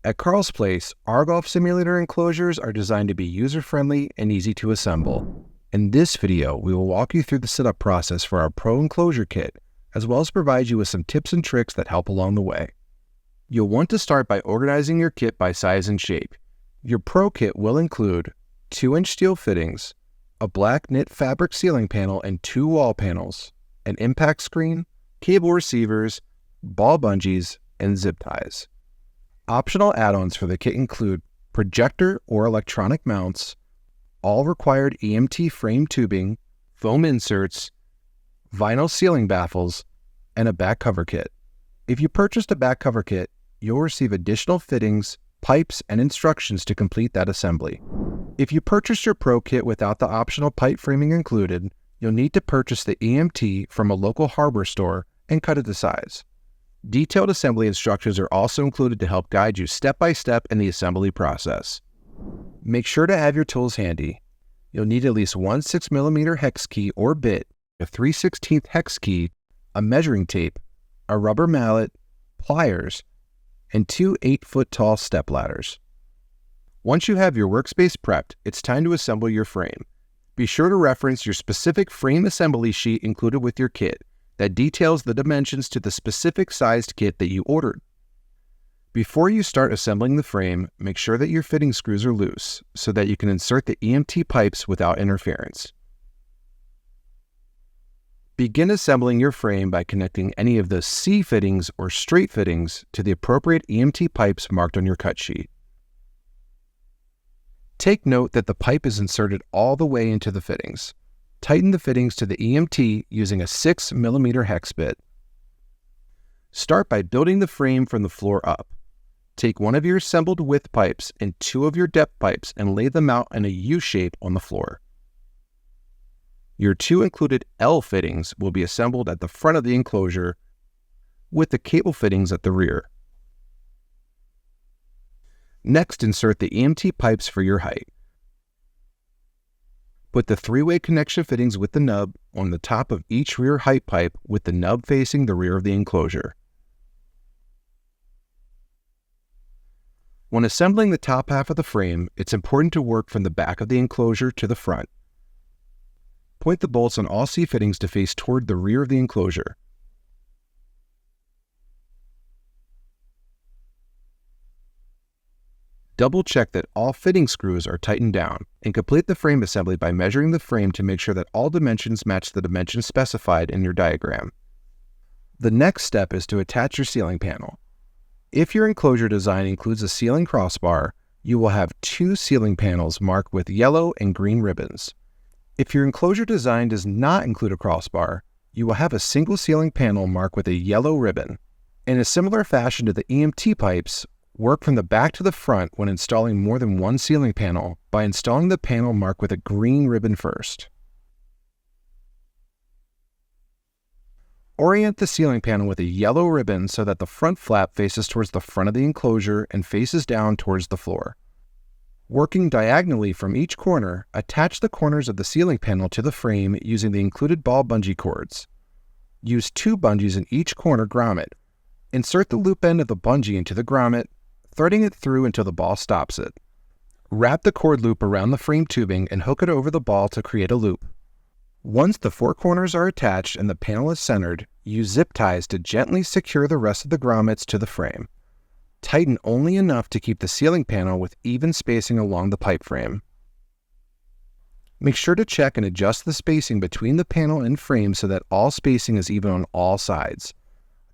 At Carl's Place, our golf simulator enclosures are designed to be user-friendly and easy to assemble. In this video, we will walk you through the setup process for our Pro Enclosure Kit, as well as provide you with some tips and tricks that help along the way. You'll want to start by organizing your kit by size and shape. Your Pro Kit will include 2-inch steel fittings, a black knit fabric ceiling panel and 2 wall panels, an impact screen, cable receivers, ball bungees, and zip ties. Optional add-ons for the kit include projector or electronic mounts, all required EMT frame tubing, foam inserts, vinyl ceiling baffles, and a back cover kit. If you purchased a back cover kit, you'll receive additional fittings, pipes, and instructions to complete that assembly. If you purchased your Pro Kit without the optional pipe framing included, you'll need to purchase the EMT from a local hardware store and cut it to size. Detailed assembly instructions are also included to help guide you step by step in the assembly process. Make sure to have your tools handy. You'll need at least one 6mm hex key or bit, a 3/16 hex key, a measuring tape, a rubber mallet, pliers, and 2 8-foot tall step ladders. Once you have your workspace prepped, it's time to assemble your frame. Be sure to reference your specific frame assembly sheet included with your kit that details the dimensions to the specific sized kit that you ordered. Before you start assembling the frame, make sure that your fitting screws are loose so that you can insert the EMT pipes without interference. Begin assembling your frame by connecting any of the C fittings or straight fittings to the appropriate EMT pipes marked on your cut sheet. Take note that the pipe is inserted all the way into the fittings. Tighten the fittings to the EMT using a 6mm hex bit. Start by building the frame from the floor up. Take one of your assembled width pipes and 2 of your depth pipes and lay them out in a U shape on the floor. Your 2 included L fittings will be assembled at the front of the enclosure with the cable fittings at the rear. Next, insert the EMT pipes for your height. Put the 3-way connection fittings with the nub on the top of each rear height pipe with the nub facing the rear of the enclosure. When assembling the top half of the frame, it's important to work from the back of the enclosure to the front. Point the bolts on all C fittings to face toward the rear of the enclosure. Double check that all fitting screws are tightened down, and complete the frame assembly by measuring the frame to make sure that all dimensions match the dimensions specified in your diagram. The next step is to attach your ceiling panel. If your enclosure design includes a ceiling crossbar, you will have 2 ceiling panels marked with yellow and green ribbons. If your enclosure design does not include a crossbar, you will have a single ceiling panel marked with a yellow ribbon. In a similar fashion to the EMT pipes, work from the back to the front when installing more than one ceiling panel by installing the panel marked with a green ribbon first. Orient the ceiling panel with a yellow ribbon so that the front flap faces towards the front of the enclosure and faces down towards the floor. Working diagonally from each corner, attach the corners of the ceiling panel to the frame using the included ball bungee cords. Use 2 bungees in each corner grommet. Insert the loop end of the bungee into the grommet, threading it through until the ball stops it. Wrap the cord loop around the frame tubing and hook it over the ball to create a loop. Once the 4 corners are attached and the panel is centered, use zip ties to gently secure the rest of the grommets to the frame. Tighten only enough to keep the ceiling panel with even spacing along the pipe frame. Make sure to check and adjust the spacing between the panel and frame so that all spacing is even on all sides.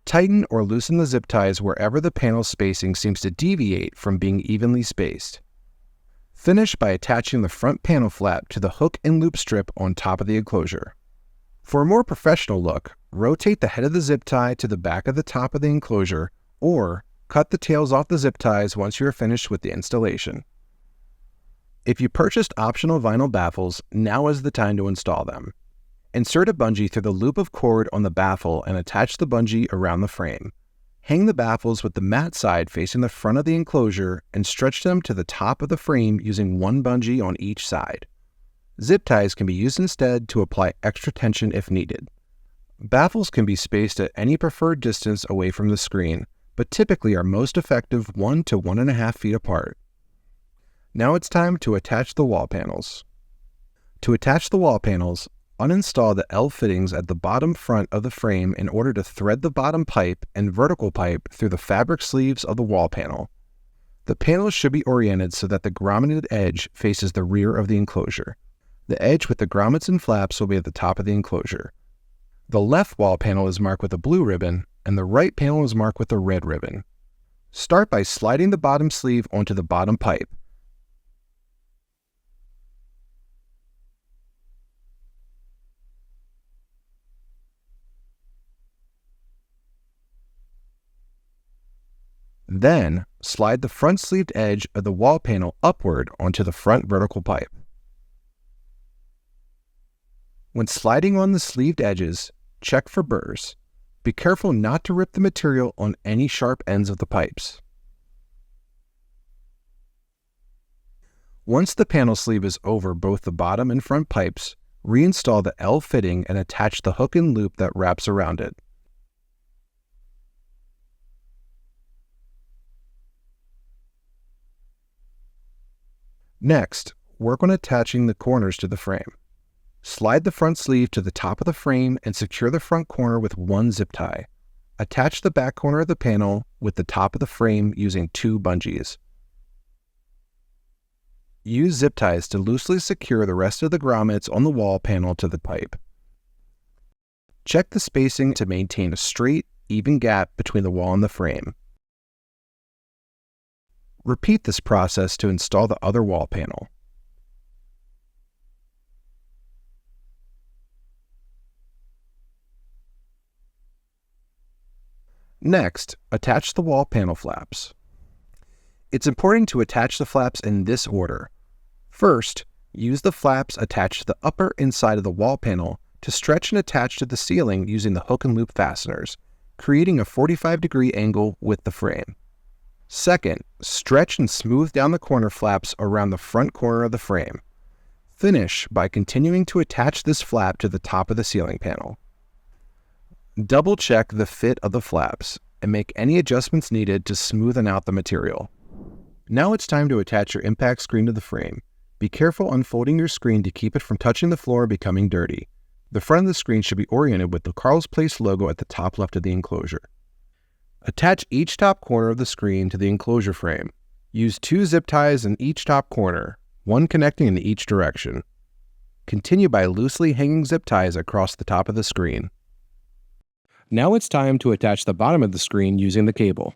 Tighten or loosen the zip ties wherever the panel spacing seems to deviate from being evenly spaced. Finish by attaching the front panel flap to the hook and loop strip on top of the enclosure. For a more professional look, rotate the head of the zip tie to the back of the top of the enclosure, or cut the tails off the zip ties once you are finished with the installation. If you purchased optional vinyl baffles, now is the time to install them. Insert a bungee through the loop of cord on the baffle and attach the bungee around the frame. Hang the baffles with the mat side facing the front of the enclosure and stretch them to the top of the frame using 1 bungee on each side. Zip ties can be used instead to apply extra tension if needed. Baffles can be spaced at any preferred distance away from the screen, but typically are most effective 1 to 1.5 feet apart. Now it's time to attach the wall panels. To attach the wall panels, uninstall the L fittings at the bottom front of the frame in order to thread the bottom pipe and vertical pipe through the fabric sleeves of the wall panel. The panels should be oriented so that the grommeted edge faces the rear of the enclosure. The edge with the grommets and flaps will be at the top of the enclosure. The left wall panel is marked with a blue ribbon, and the right panel is marked with a red ribbon. Start by sliding the bottom sleeve onto the bottom pipe. Then, slide the front sleeved edge of the wall panel upward onto the front vertical pipe. When sliding on the sleeved edges, check for burrs. Be careful not to rip the material on any sharp ends of the pipes. Once the panel sleeve is over both the bottom and front pipes, reinstall the L fitting and attach the hook and loop that wraps around it. Next, work on attaching the corners to the frame. Slide the front sleeve to the top of the frame and secure the front corner with one zip tie. Attach the back corner of the panel with the top of the frame using 2 bungees. Use zip ties to loosely secure the rest of the grommets on the wall panel to the pipe. Check the spacing to maintain a straight, even gap between the wall and the frame. Repeat this process to install the other wall panel. Next, attach the wall panel flaps. It's important to attach the flaps in this order. First, use the flaps attached to the upper inside of the wall panel to stretch and attach to the ceiling using the hook and loop fasteners, creating a 45-degree angle with the frame. Second, stretch and smooth down the corner flaps around the front corner of the frame. Finish by continuing to attach this flap to the top of the ceiling panel. Double-check the fit of the flaps and make any adjustments needed to smoothen out the material. Now it's time to attach your impact screen to the frame. Be careful unfolding your screen to keep it from touching the floor or becoming dirty. The front of the screen should be oriented with the Carl's Place logo at the top left of the enclosure. Attach each top corner of the screen to the enclosure frame. Use 2 zip ties in each top corner, one connecting in each direction. Continue by loosely hanging zip ties across the top of the screen. Now it's time to attach the bottom of the screen using the cable.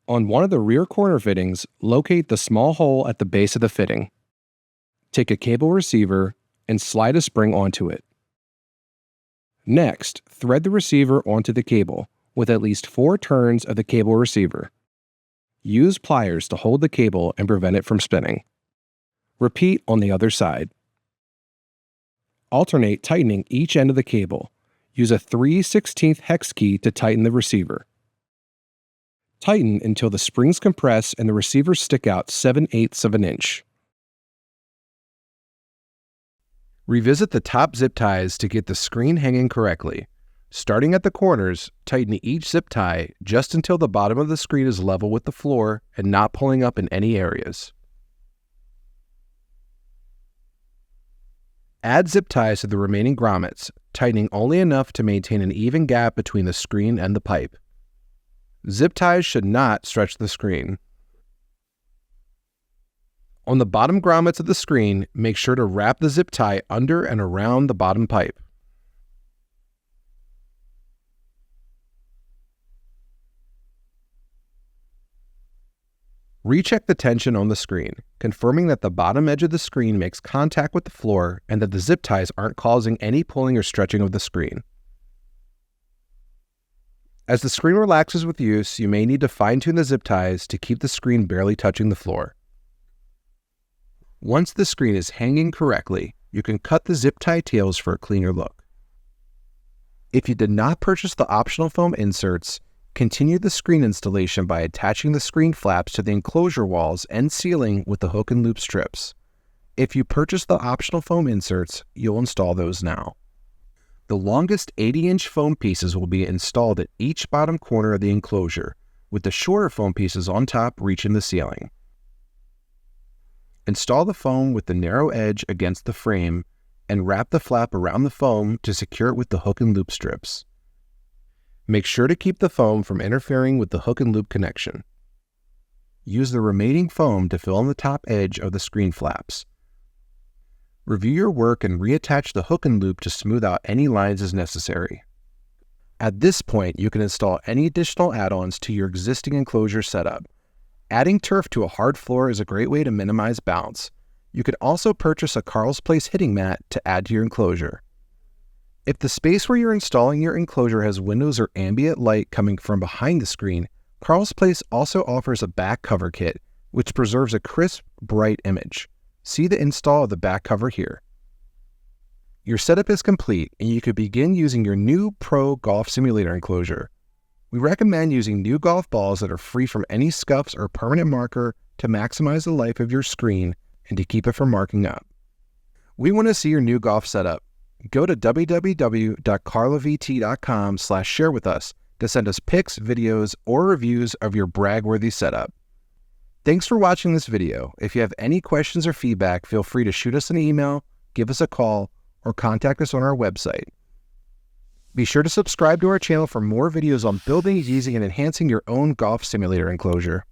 On one of the rear corner fittings, locate the small hole at the base of the fitting. Take a cable receiver and slide a spring onto it. Next, thread the receiver onto the cable with at least 4 turns of the cable receiver. Use pliers to hold the cable and prevent it from spinning. Repeat on the other side. Alternate tightening each end of the cable. Use a 3/16 hex key to tighten the receiver. Tighten until the springs compress and the receivers stick out 7/8 of an inch. Revisit the top zip ties to get the screen hanging correctly. Starting at the corners, tighten each zip tie just until the bottom of the screen is level with the floor and not pulling up in any areas. Add zip ties to the remaining grommets, tightening only enough to maintain an even gap between the screen and the pipe. Zip ties should not stretch the screen. On the bottom grommets of the screen, make sure to wrap the zip tie under and around the bottom pipe. Recheck the tension on the screen, confirming that the bottom edge of the screen makes contact with the floor and that the zip ties aren't causing any pulling or stretching of the screen. As the screen relaxes with use, you may need to fine-tune the zip ties to keep the screen barely touching the floor. Once the screen is hanging correctly, you can cut the zip tie tails for a cleaner look. If you did not purchase the optional foam inserts, continue the screen installation by attaching the screen flaps to the enclosure walls and ceiling with the hook and loop strips. If you purchase the optional foam inserts, you'll install those now. The longest 80-inch foam pieces will be installed at each bottom corner of the enclosure, with the shorter foam pieces on top reaching the ceiling. Install the foam with the narrow edge against the frame and wrap the flap around the foam to secure it with the hook and loop strips. Make sure to keep the foam from interfering with the hook and loop connection. Use the remaining foam to fill in the top edge of the screen flaps. Review your work and reattach the hook and loop to smooth out any lines as necessary. At this point, you can install any additional add-ons to your existing enclosure setup. Adding turf to a hard floor is a great way to minimize bounce. You could also purchase a Carl's Place hitting mat to add to your enclosure. If the space where you're installing your enclosure has windows or ambient light coming from behind the screen, Carl's Place also offers a back cover kit, which preserves a crisp, bright image. See the install of the back cover here. Your setup is complete, and you could begin using your new Pro Golf Simulator enclosure. We recommend using new golf balls that are free from any scuffs or permanent marker to maximize the life of your screen and to keep it from marking up. We want to see your new golf setup. Go to www.carlavt.com/share with us to send us pics, videos, or reviews of your brag-worthy setup. Thanks for watching this video. If you have any questions or feedback, feel free to shoot us an email, give us a call, or contact us on our website. Be sure to subscribe to our channel for more videos on building, using, and enhancing your own golf simulator enclosure.